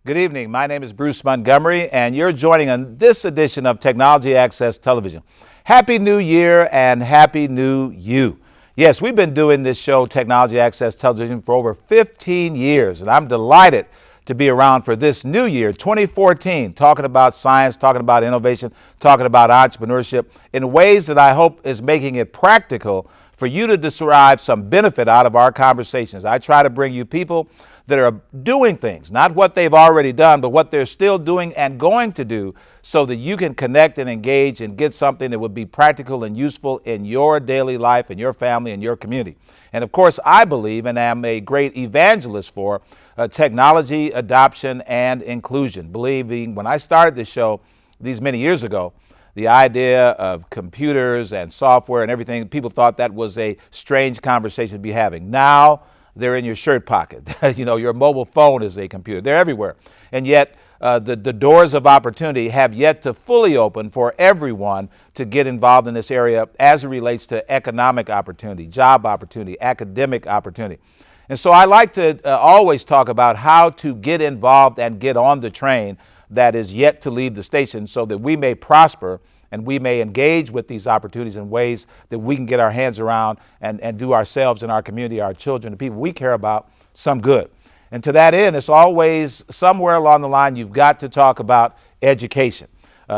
Good evening. My name is Bruce Montgomery, and you're joining on this edition of Technology Access Television. Happy New Year and Happy New You. Yes, we've been doing this show, Technology Access Television, for over 15 years, and I'm delighted to be around for this new year, 2014, talking about science, talking about innovation, talking about entrepreneurship in ways that I hope is making it practical for you to derive some benefit out of our conversations. I try to bring you people that are doing things, not what they've already done, but what they're still doing and going to do, so that you can connect and engage and get something that would be practical and useful in your daily life, in your family, in your community. And of course, I believe and am a great evangelist for technology adoption and inclusion, believing when I started this show these many years ago, the idea of computers and software and everything, people thought that was a strange conversation to be having. Now, they're in your shirt pocket. You know, your mobile phone is a computer. They're everywhere. And yet, the doors of opportunity have yet to fully open for everyone to get involved in this area as it relates to economic opportunity, job opportunity, academic opportunity. And so I like to always talk about how to get involved and get on the train that is yet to leave the station, so that we may prosper and we may engage with these opportunities in ways that we can get our hands around and do ourselves and our community, our children, the people we care about, some good. And to that end, it's always somewhere along the line you've got to talk about education.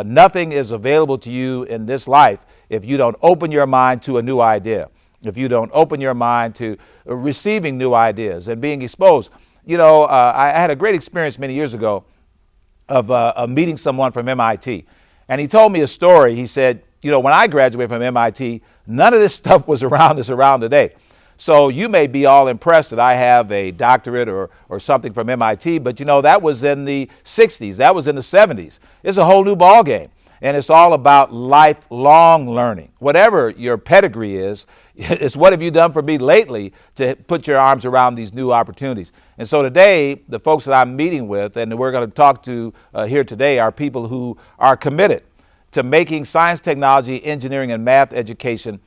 Nothing is available to you in this life if you don't open your mind to a new idea, if you don't open your mind to receiving new ideas and being exposed. You know, I had a great experience many years ago of meeting someone from MIT. And he told me a story. He said, you know, when I graduated from MIT, none of this stuff was around that's around today. So you may be all impressed that I have a doctorate or something from MIT, but you know, that was in the 60s, that was in the 70s. It's a whole new ball game. And it's all about lifelong learning. Whatever your pedigree is, it's what have you done for me lately to put your arms around these new opportunities. And so today, the folks that I'm meeting with and we're going to talk to here today are people who are committed to making science, technology, engineering, and math education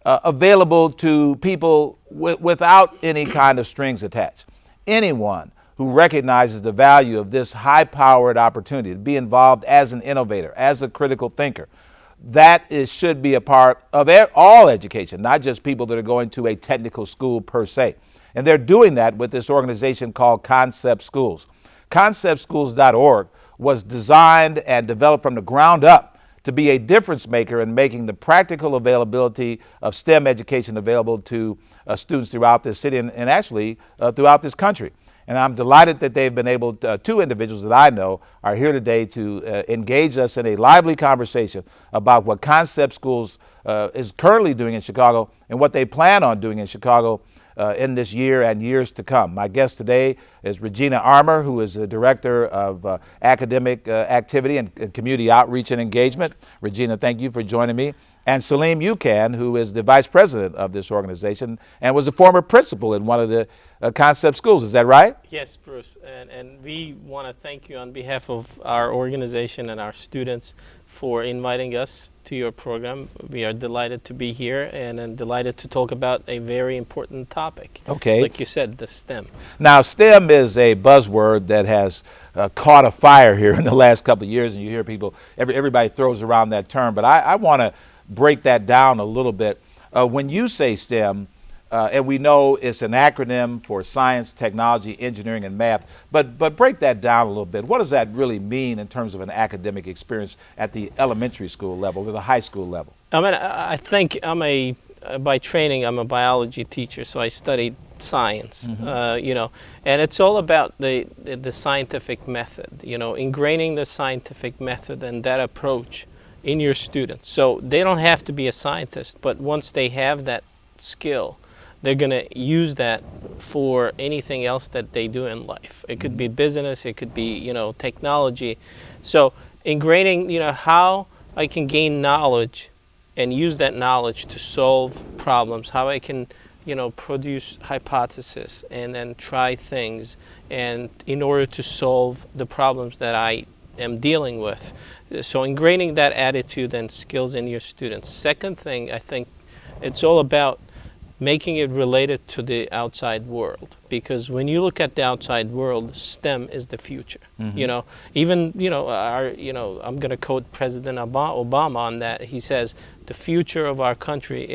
available to people without any kind of strings attached. Anyone who recognizes the value of this high-powered opportunity to be involved as an innovator, as a critical thinker. That should be a part of all education, not just people that are going to a technical school per se. And they're doing that with this organization called Concept Schools. ConceptSchools.org was designed and developed from the ground up to be a difference maker in making the practical availability of STEM education available to students throughout this city and actually throughout this country. And I'm delighted that they've been able to, two individuals that I know are here today to engage us in a lively conversation about what Concept Schools is currently doing in Chicago and what they plan on doing in Chicago in this year and years to come. My guest today is Regina Armour, who is the Director of Academic Activity and Community Outreach and Engagement. Regina, thank you for joining me. And Salim Yukan, who is the Vice President of this organization and was a former principal in one of the Concept Schools. Is that right? Yes, Bruce. And we want to thank you on behalf of our organization and our students for inviting us to your program. We are delighted to be here and delighted to talk about a very important topic. Okay. Like you said, the STEM. Now, STEM is a buzzword that has caught a fire here in the last couple of years, and you hear people, everybody throws around that term, but I want to break that down a little bit. When you say STEM, and we know it's an acronym for science, technology, engineering, and math, but break that down a little bit. What does that really mean in terms of an academic experience at the elementary school level or the high school level? I mean, I think by training, I'm a biology teacher, so I studied science, you know, and it's all about the scientific method, you know, ingraining the scientific method and that approach in your students. So they don't have to be a scientist, but once they have that skill, they're going to use that for anything else that they do in life. It could be business, it could be, technology. So ingraining, how I can gain knowledge and use that knowledge to solve problems, how I can, produce hypotheses and then try things, and in order to solve the problems that I am dealing with. So ingraining that attitude and skills in your students. Second thing, I think it's all about making it related to the outside world, because when you look at the outside world, STEM is the future. Even I'm going to quote President Obama on that. He says the future of our country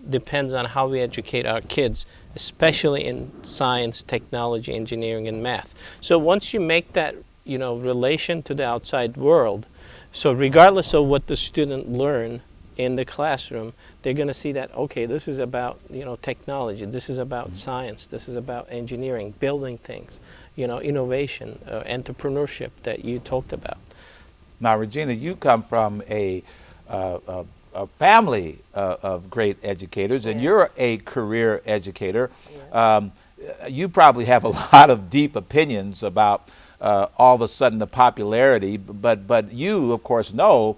depends on how we educate our kids, especially in science, technology, engineering, and math. So once you make that relation to the outside world, so regardless of what the student learn in the classroom, they're going to see that, okay, this is about technology, this is about science, this is about engineering, building things, innovation, entrepreneurship that you talked about. Now, Regina, you come from a family of great educators, and you're a career educator. You probably have a lot of deep opinions about all of a sudden the popularity, but you, of course, know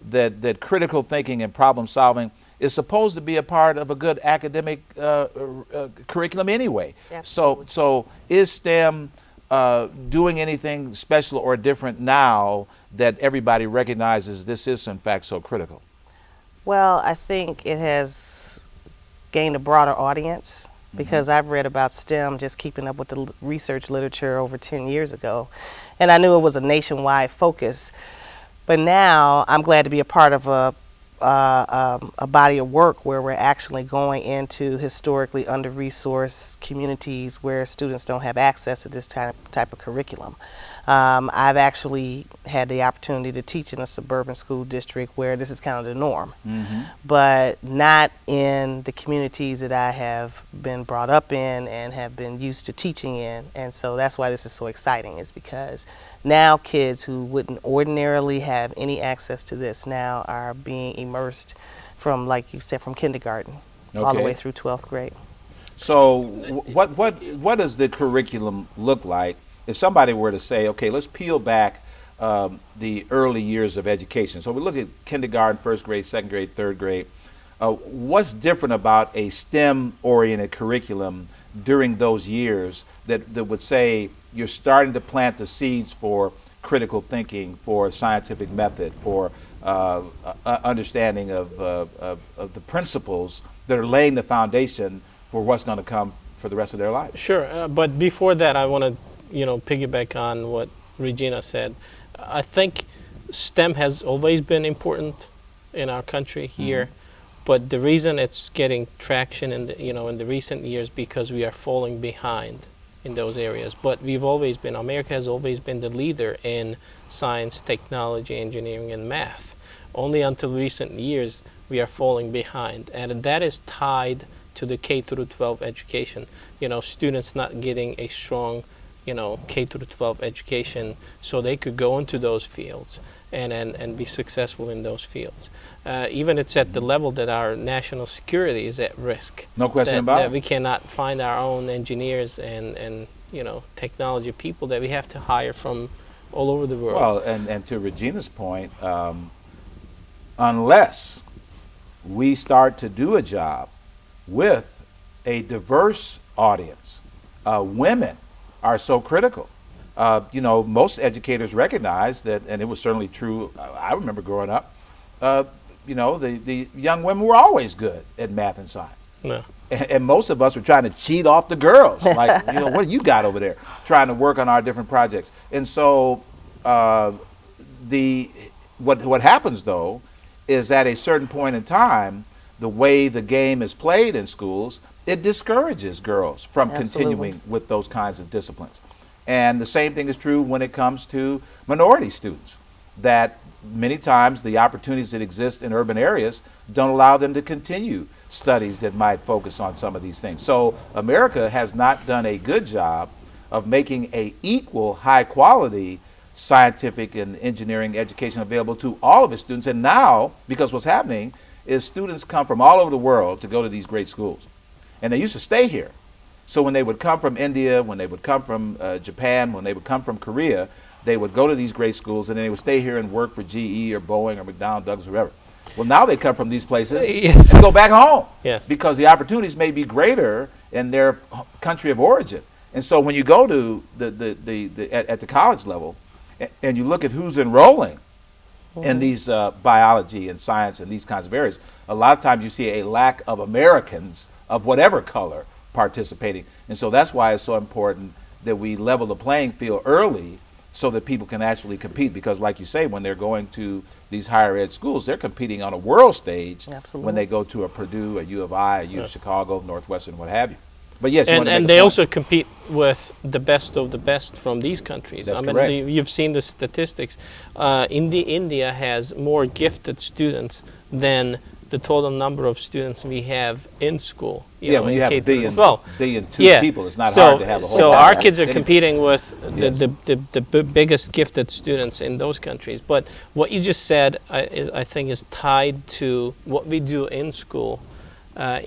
that critical thinking and problem solving is supposed to be a part of a good academic curriculum anyway. So is STEM doing anything special or different now that everybody recognizes this is in fact so critical? Well, I think it has gained a broader audience, because I've read about STEM, just keeping up with the research literature over 10 years ago, and I knew it was a nationwide focus. But now I'm glad to be a part of a body of work where we're actually going into historically under-resourced communities where students don't have access to this type of curriculum. I've actually had the opportunity to teach in a suburban school district where this is kind of the norm, but not in the communities that I have been brought up in and have been used to teaching in. And so that's why this is so exciting, is because now kids who wouldn't ordinarily have any access to this now are being immersed from, like you said, from kindergarten all the way through 12th grade. So what does the curriculum look like if somebody were to say, okay, let's peel back the early years of education? So we look at kindergarten, first grade, second grade, third grade. What's different about a STEM-oriented curriculum during those years that would say you're starting to plant the seeds for critical thinking, for scientific method, for understanding of the principles that are laying the foundation for what's going to come for the rest of their lives? Sure, but before that, I want to piggyback on what Regina said. I think STEM has always been important in our country here, but the reason it's getting traction in the recent years because we are falling behind in those areas. But America has always been the leader in science, technology, engineering, and math. Only until recent years we are falling behind, and that is tied to the K through 12 education. Students not getting a strong K through 12 education so they could go into those fields and be successful in those fields. Even it's at the level that our national security is at risk. No question about it. That we cannot find our own engineers and technology people that we have to hire from all over the world. Well, and to Regina's point, unless we start to do a job with a diverse audience, women are so critical. Most educators recognize that, and it was certainly true. I remember growing up, the young women were always good at math and science. Yeah. And most of us were trying to cheat off the girls. Like, what do you got over there? Trying to work on our different projects. And so what happens, though, is at a certain point in time, the way the game is played in schools, it discourages girls from continuing with those kinds of disciplines. And the same thing is true when it comes to minority students, that many times the opportunities that exist in urban areas don't allow them to continue studies that might focus on some of these things. So America has not done a good job of making a equal high quality scientific and engineering education available to all of its students. And now, because what's happening is students come from all over the world to go to these great schools. and they used to stay here. So when they would come from India, when they would come from Japan, when they would come from Korea, they would go to these great schools, and then they would stay here and work for GE or Boeing or McDonald's, Douglas, whoever. Well, now they come from these places Yes. and go back home, Yes. because the opportunities may be greater in their country of origin. And so when you go to at the college level, and you look at who's enrolling in these biology and science and these kinds of areas, a lot of times you see a lack of Americans of whatever color participating. And so that's why it's so important that we level the playing field early so that people can actually compete. Because like you say, when they're going to these higher ed schools, they're competing on a world stage. Absolutely. When they go to a Purdue, a U of I, a U of Chicago, Northwestern, what have you. But yes, you want to make and a they point. also compete with the best of the best from these countries. That's I mean, correct. you've seen the statistics. India has more gifted students than the total number of students we have in school. Yeah, when you have a billion, billion two Yeah. people, it's not so, hard to have a whole So lot our of kids are anyway. competing with Yes. the biggest gifted students in those countries. But what you just said, I think, is tied to what we do in school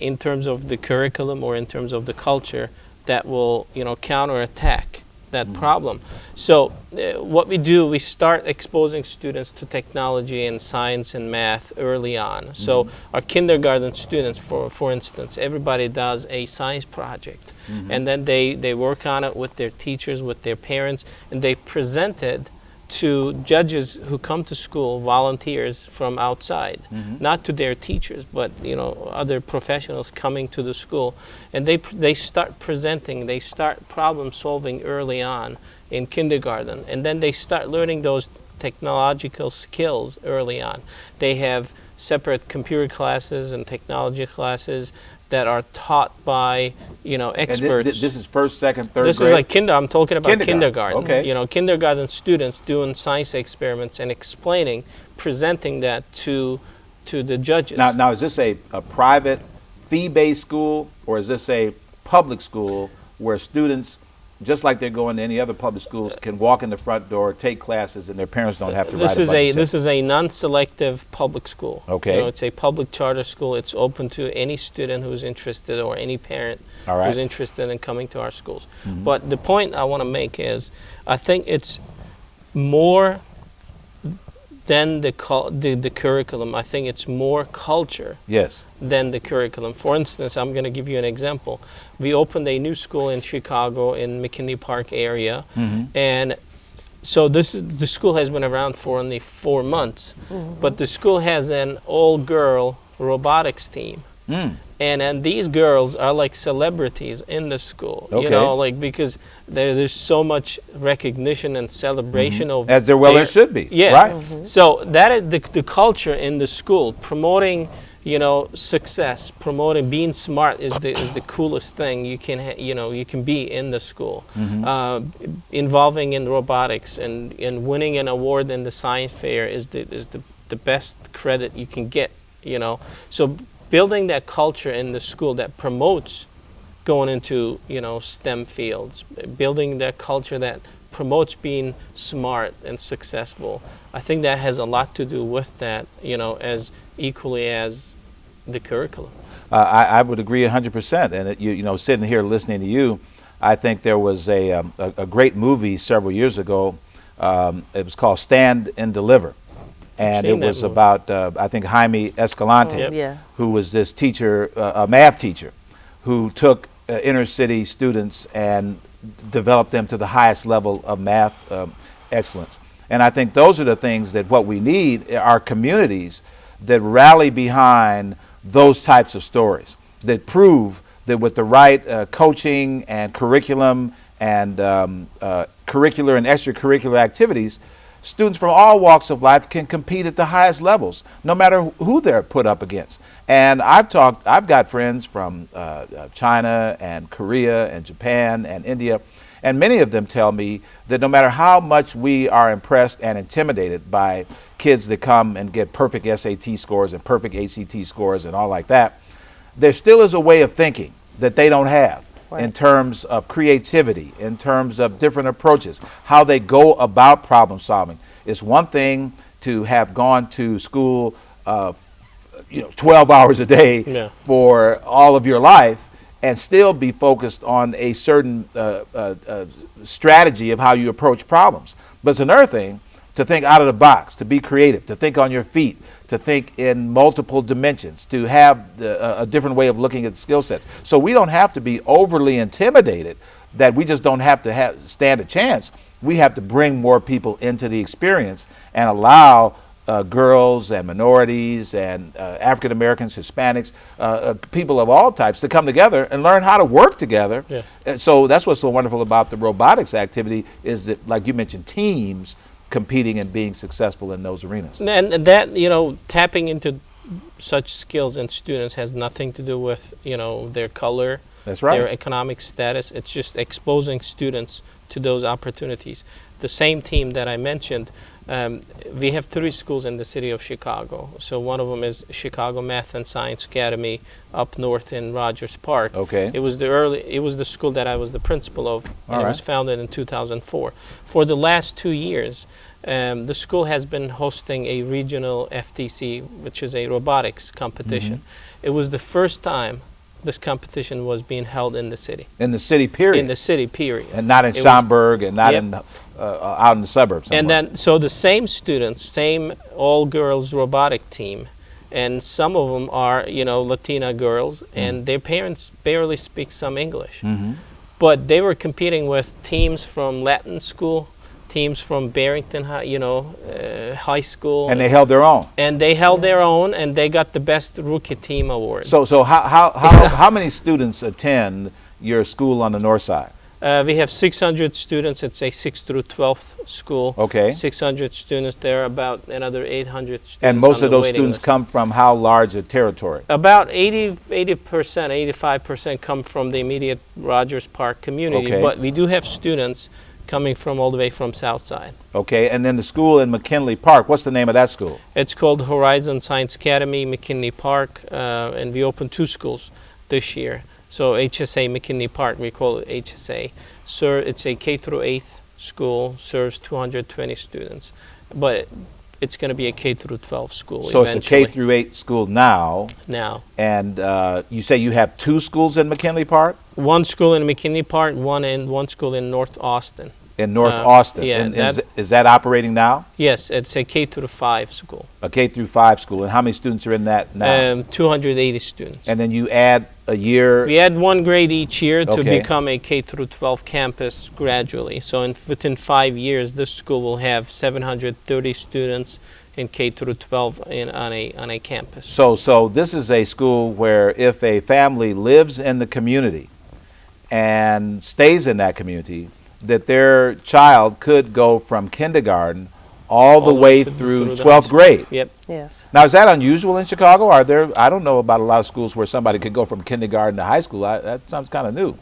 in terms of the curriculum or in terms of the culture that will, counterattack that problem. So what we do, we start exposing students to technology and science and math early on. So our kindergarten students, for instance, everybody does a science project. And then they work on it with their teachers, with their parents, and they present it to judges who come to school, volunteers from outside, not to their teachers, but other professionals coming to the school, and they start presenting, they start problem solving early on in kindergarten, and then they start learning those technological skills early on. They have separate computer classes and technology classes that are taught by experts. And this is first, second, third This grade? is like I'm talking about kindergarten. Okay. Kindergarten students doing science experiments and explaining, presenting that to the judges. Now is this a private fee-based school, or is this a public school where students, just like they're going to any other public schools, can walk in the front door, take classes, and their parents don't have to write a bunch of checks? This is a non-selective public school. Okay. It's a public charter school. It's open to any student who's interested or any parent All right. who's interested in coming to our schools. But the point I want to make is, I think it's more than the curriculum. I think it's more culture Yes. than the curriculum. For instance, I'm going to give you an example. We opened a new school in Chicago in McKinney Park area, and so the school has been around for only 4 months, but the school has an all-girl robotics team. And these girls are like celebrities in the school, Okay. because there's so much recognition and celebration of As there well there should be. Yeah. Right. So that is the culture in the school, promoting success, promoting being smart is the coolest thing you can you can be in the school. Involving in robotics and winning an award in the science fair is the best credit you can get. So building that culture in the school that promotes going into STEM fields, building that culture that promotes being smart and successful. I think that has a lot to do with that, as equally as the curriculum. I would agree 100%. And sitting here listening to you, I think there was a great movie several years ago. It was called Stand and Deliver. And it was about, I think, Jaime Escalante, Yeah. who was this teacher, a math teacher, who took inner city students and developed them to the highest level of math excellence. And I think those are the things that what we need are communities that rally behind those types of stories, that prove that with the right coaching and curriculum and curricular and extracurricular activities, students from all walks of life can compete at the highest levels, no matter who they're put up against. And I've got friends from China and Korea and Japan and India, and many of them tell me that no matter how much we are impressed and intimidated by kids that come and get perfect SAT scores and perfect ACT scores and all like that, there still is a way of thinking that they don't have. Right. In terms of creativity, in terms of different approaches, how they go about problem solving. It's one thing to have gone to school 12 hours a day Yeah. for all of your life, and still be focused on a certain strategy of how you approach problems. But it's another thing to think out of the box, to be creative, to think on your feet, to think in multiple dimensions, to have a different way of looking at skill sets. So we don't have to be overly intimidated that we just don't have to stand a chance. We have to bring more people into the experience and allow girls and minorities and African Americans, Hispanics, people of all types to come together and learn how to work together. Yes. And so that's what's so wonderful about the robotics activity is that, like you mentioned, teams competing and being successful in those arenas. And that, you know, tapping into such skills in students has nothing to do with, you know, their color, That's right. their economic status. It's just exposing students to those opportunities. The same team that I mentioned, we have 3 schools in the city of Chicago. So one of them is Chicago Math and Science Academy up north in Rogers Park. Okay. It was the school that I was the principal of, and it was founded in 2004. For the last 2 years, the school has been hosting a regional FTC, which is a robotics competition. It was the first time this competition was being held in the city. In the city, period. In the city, period. And not in Schaumburg and not in out in the suburbs somewhere. And then, so the same students, same all-girls robotic team, and some of them are, you know, Latina girls, and their parents barely speak some English. But they were competing with teams from Latin school, teams from Barrington High, you know, high school. And they held their own. And they held their own, and they got the best rookie team award. So how many students attend your school on the north side? We have 600 students. It's a 6th through 12th school. Okay. 600 students. There are about another 800 students. And most on of the those waiting students list. come from how large a territory? About 80%, 85% come from the immediate Rogers Park community. Okay. But we do have students coming from all the way from South Side. Okay, and then the school in McKinley Park, what's the name of that school? It's called Horizon Science Academy, McKinley Park, and we opened 2 schools this year. So HSA McKinley Park, we call it HSA. It's a K through 8th school, serves 220 students, but it's going to be a K through 12 school. So eventually. it's a K through 8 school now. And you say you have 2 schools in McKinley Park? 1 school in McKinley Park, one school in North Austin. In North Austin. Yeah, And is that operating now? Yes, it's a K through 5 school. A K through 5 school. And how many students are in that now? 280 students. And then you add a year? We add 1 grade each year to Okay. become a K through 12 campus gradually. So within 5 years, this school will have 730 students in K through 12 on a campus. So this is a school where if a family lives in the community and stays in that community, that their child could go from kindergarten all the way through the 12th grade. Yep. Yes. Now, is that unusual in Chicago? I don't know about a lot of schools where somebody could go from kindergarten to high school. That sounds kind of new.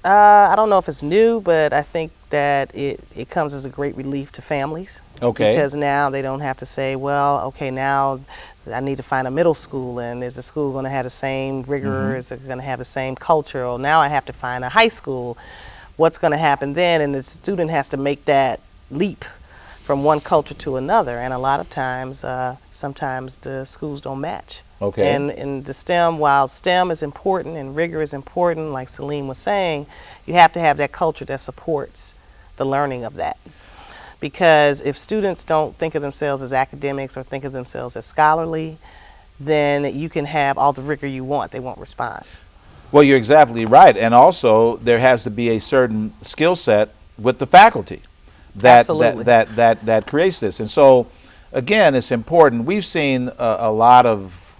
I don't know if it's new, but I think that it comes as a great relief to families. Okay. Because now they don't have to say, well, okay, now I need to find a middle school, and is the school going to have the same rigor? Is it going to have the same culture? Or now I have to find a high school. What's going to happen then? And the student has to make that leap from one culture to another, and a lot of times, sometimes the schools don't match. Okay. And in the STEM, while STEM is important and rigor is important, like Celine was saying, you have to have that culture that supports the learning of that. Because if students don't think of themselves as academics or think of themselves as scholarly, then you can have all the rigor you want, they won't respond. Well, you're exactly right. And also, there has to be a certain skill set with the faculty that creates this. And so, again, it's important. We've seen a lot of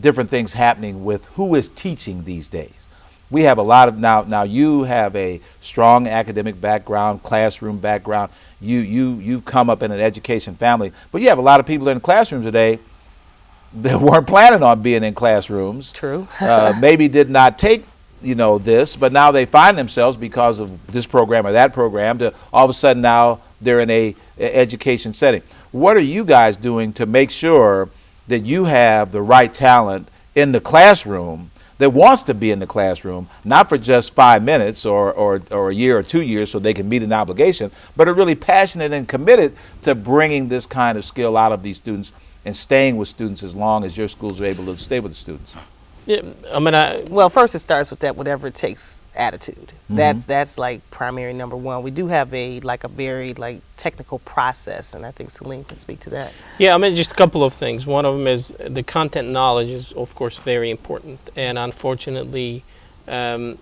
different things happening with who is teaching these days. We have a lot of, now you have a strong academic background, classroom background. You come up in an education family, but you have a lot of people in classrooms today that weren't planning on being in classrooms. True. Maybe did not take, this, but now they find themselves because of this program or that program to all of a sudden now they're in a education setting. What are you guys doing to make sure that you have the right talent in the classroom that wants to be in the classroom, not for just 5 minutes or a year or 2 years so they can meet an obligation, but are really passionate and committed to bringing this kind of skill out of these students and staying with students as long as your schools are able to stay with the students? Yeah, I mean, Well, first it starts with that whatever it takes attitude. Mm-hmm. That's like primary number one. We do have a very like technical process, and I think Celine can speak to that. yeah, I mean, just a couple of things. One of them is the content knowledge is, of course, very important. And unfortunately, um,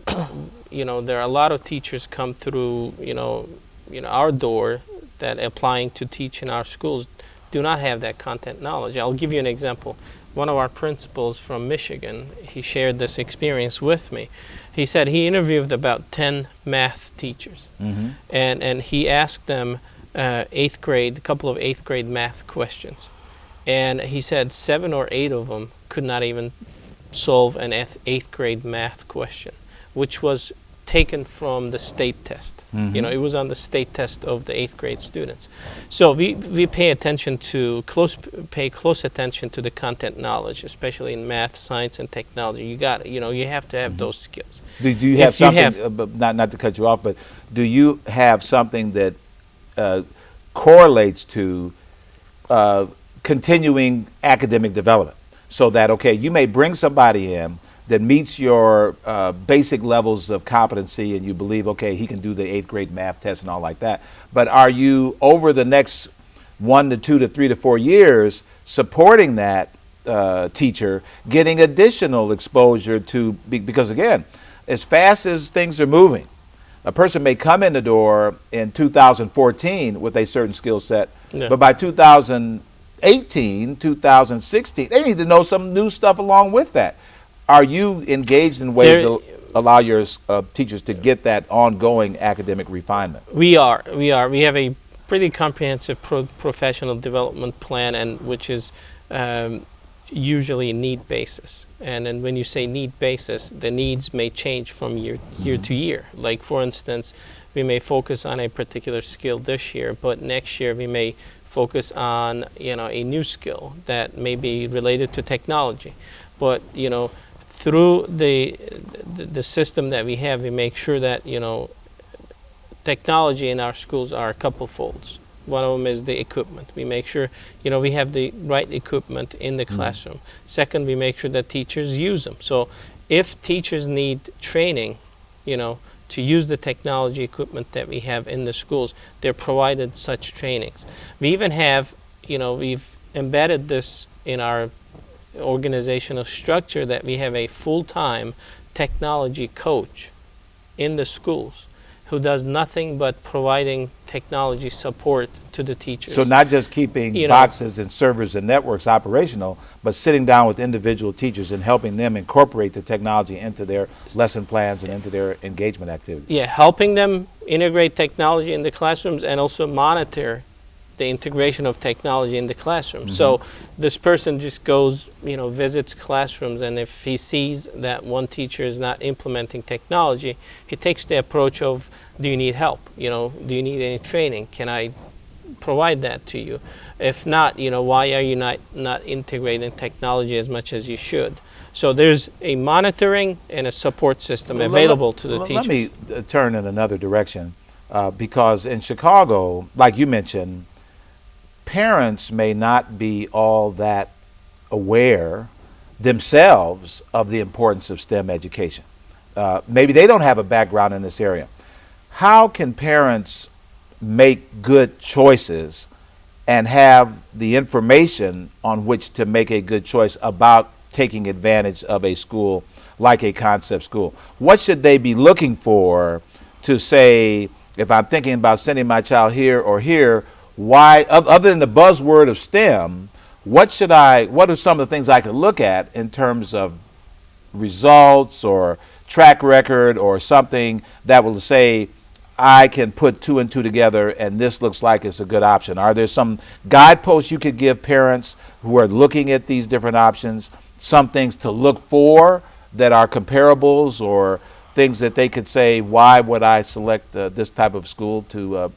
there are a lot of teachers come through, our door that applying to teach in our schools do not have that content knowledge. I'll give you an example. One of our principals from Michigan, he shared this experience with me. He said he interviewed about 10 math teachers, Mm-hmm. and he asked them a couple of eighth grade math questions. And he said 7 or 8 of them could not even solve an eighth grade math question, which was taken from the state test. Mhm. It was on the state test of the 8th grade students. So we pay close attention to the content knowledge, especially in math, science, and technology. You have to have those skills. Do you If have you something, have- but not to cut you off, but do you have something that correlates to continuing academic development? So that, okay, you may bring somebody in that meets your basic levels of competency and you believe, okay, he can do the 8th grade math test and all like that. But are you, over the next 1 to 2 to 3 to 4 years, supporting that teacher, getting additional exposure to, because again, as fast as things are moving, a person may come in the door in 2014 with a certain skill set, Yeah. but by 2018, 2016, they need to know some new stuff along with that. Are you engaged in ways There- to allow your teachers to get that ongoing academic refinement? We are. We have a pretty comprehensive professional development plan, and which is usually need basis. And then when you say need basis, the needs may change from year to year. Like for instance, we may focus on a particular skill this year, but next year we may focus on a new skill that may be related to technology. But through the system that we have, we make sure that technology in our schools are a couple folds. One of them is the equipment. We make sure we have the right equipment in the classroom. Second, we make sure that teachers use them. So if teachers need training, to use the technology equipment that we have in the schools, they're provided such trainings. We even have, we've embedded this in our organizational structure that we have a full-time technology coach in the schools who does nothing but providing technology support to the teachers. So not just keeping boxes and servers and networks operational, but sitting down with individual teachers and helping them incorporate the technology into their lesson plans and into their engagement activities. Yeah, helping them integrate technology in the classrooms and also monitor the integration of technology in the classroom. So this person just goes, visits classrooms, and if he sees that one teacher is not implementing technology, he takes the approach of, do you need help? Do you need any training? Can I provide that to you? If not, why are you not integrating technology as much as you should? So there's a monitoring and a support system available to the teachers. Let me turn in another direction, because in Chicago, like you mentioned, parents may not be all that aware themselves of the importance of STEM education. Maybe they don't have a background in this area. How can parents make good choices and have the information on which to make a good choice about taking advantage of a school like a concept school? What should they be looking for to say, if I'm thinking about sending my child here or here, why, other than the buzzword of STEM, what are some of the things I could look at in terms of results or track record or something that will say, I can put 2 and 2 together and this looks like it's a good option? Are there some guideposts you could give parents who are looking at these different options, some things to look for that are comparables, or things that they could say, why would I select this type of school to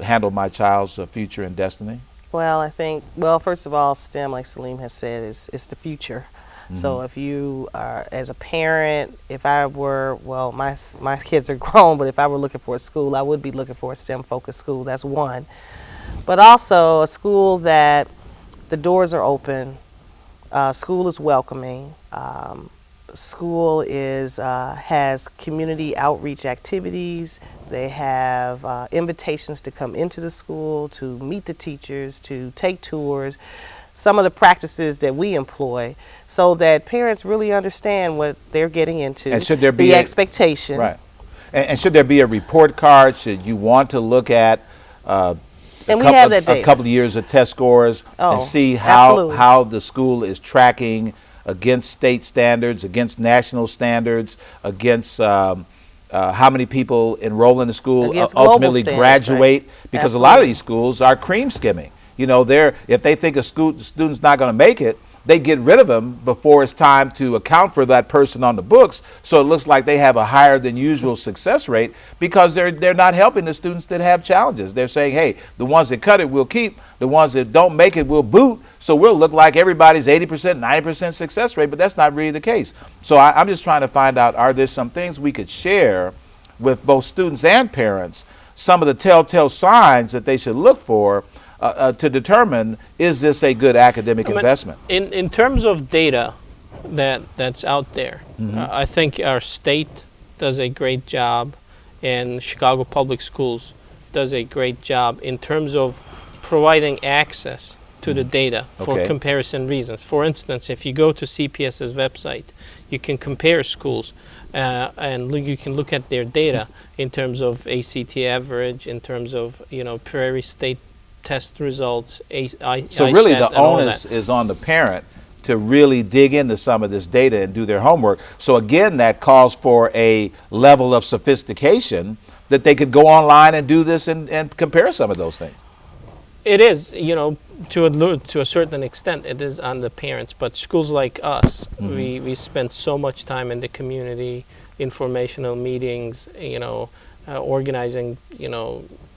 handle my child's future and destiny? Well, I think, first of all, STEM, like Salim has said, is the future. So if you are, as a parent, if I were, my kids are grown, but if I were looking for a school, I would be looking for a STEM-focused school. That's one. But also a school that the doors are open, School is welcoming. School is has community outreach activities. They have invitations to come into the school, to meet the teachers, to take tours. Some of the practices that we employ, so that parents really understand what they're getting into. And should there be the expectation? Right. And should there be a report card? Should you want to look at And we have that data. a couple of years of test scores Oh, and see absolutely. how the school is tracking against state standards, against national standards, against how many people enroll in the school Against global ultimately standards, graduate? right. Because a lot of Absolutely. these schools are cream skimming. You know, if they think a student's not going to make it, they get rid of them before it's time to account for that person on the books. So it looks like they have a higher than usual success rate because they're not helping the students that have challenges. They're saying, hey, the ones that cut it we'll keep, the ones that don't make it we'll boot. So we'll look like everybody's 80%, 90% success rate, but that's not really the case. So I'm just trying to find out, are there some things we could share with both students and parents, some of the telltale signs that they should look for to determine, is this a good academic investment? In terms of data that's out there, I think our state does a great job, and Chicago Public Schools does a great job in terms of providing access to the data for Okay. comparison reasons. For instance, if you go to CPS's website, you can compare schools and you can look at their data in terms of ACT average, in terms of Prairie State test results. So really ISAT, the and all onus that. is on the parent to really dig into some of this data and do their homework. So again, that calls for a level of sophistication that they could go online and do this and compare some of those things. It is, to a certain extent, it is on the parents. But schools like us, we spend so much time in the community, informational meetings, organizing,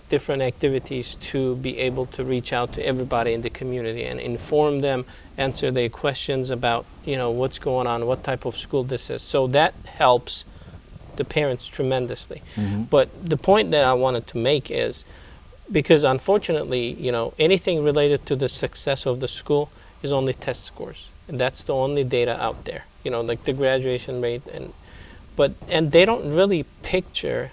different activities to be able to reach out to everybody in the community and inform them, answer their questions about, what's going on, what type of school this is. So that helps the parents tremendously. But the point that I wanted to make is, because unfortunately, anything related to the success of the school is only test scores. And that's the only data out there, like the graduation rate. And they don't really picture,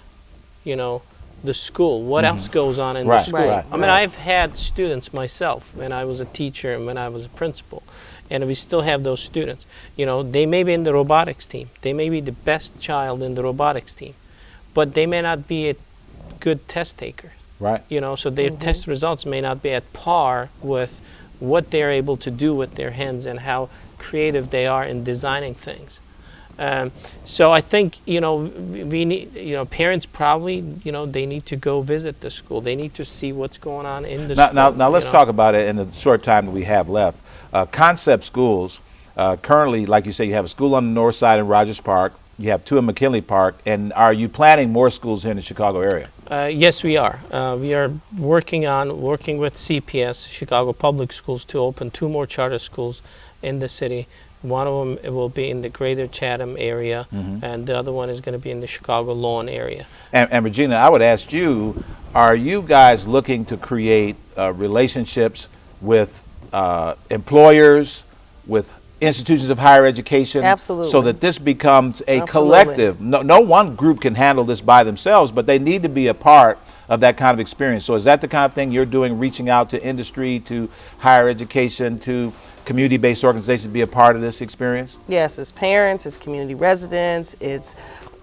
the school, what else goes on in the Right, school. right, I mean, right. I've had students myself when I was a teacher and when I was a principal, and we still have those students. They may be in the robotics team. They may be the best child in the robotics team, but they may not be a good test taker. Right. So their test results may not be at par with what they're able to do with their hands and how creative they are in designing things. So I think, we need, parents probably, they need to go visit the school. They need to see what's going on in the school. Now let's talk about it in the short time that we have left. Concept schools, currently, like you say, you have a school on the north side in Rogers Park. You have two in McKinley Park. And are you planning more schools here in the Chicago area? Yes, we are. We are working with CPS, Chicago Public Schools, to open 2 more charter schools in the city. One of them it will be in the greater Chatham area, and the other one is going to be in the Chicago Lawn area. And Regina, I would ask you, are you guys looking to create relationships with employers, with institutions of higher education? Absolutely. So that this becomes a Absolutely. collective. No one group can handle this by themselves, but they need to be a part of that kind of experience. So is that the kind of thing you're doing, reaching out to industry, to higher education, to community-based organizations to be a part of this experience? Yes, it's parents, it's community residents, it's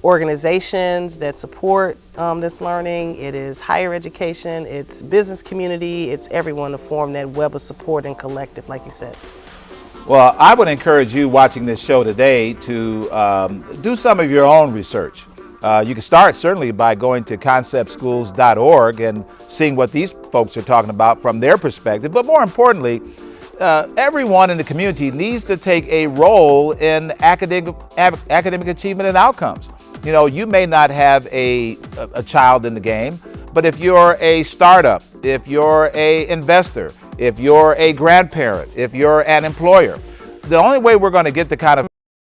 organizations that support this learning, it is higher education, it's business community, it's everyone to form that web of support and collective, like you said. Well, I would encourage you watching this show today to do some of your own research. You can start certainly by going to conceptschools.org and seeing what these folks are talking about from their perspective. But more importantly, everyone in the community needs to take a role in academic achievement and outcomes. You may not have a child in the game, but if you're a startup, if you're an investor, if you're a grandparent, if you're an employer, the only way we're going to get the kind of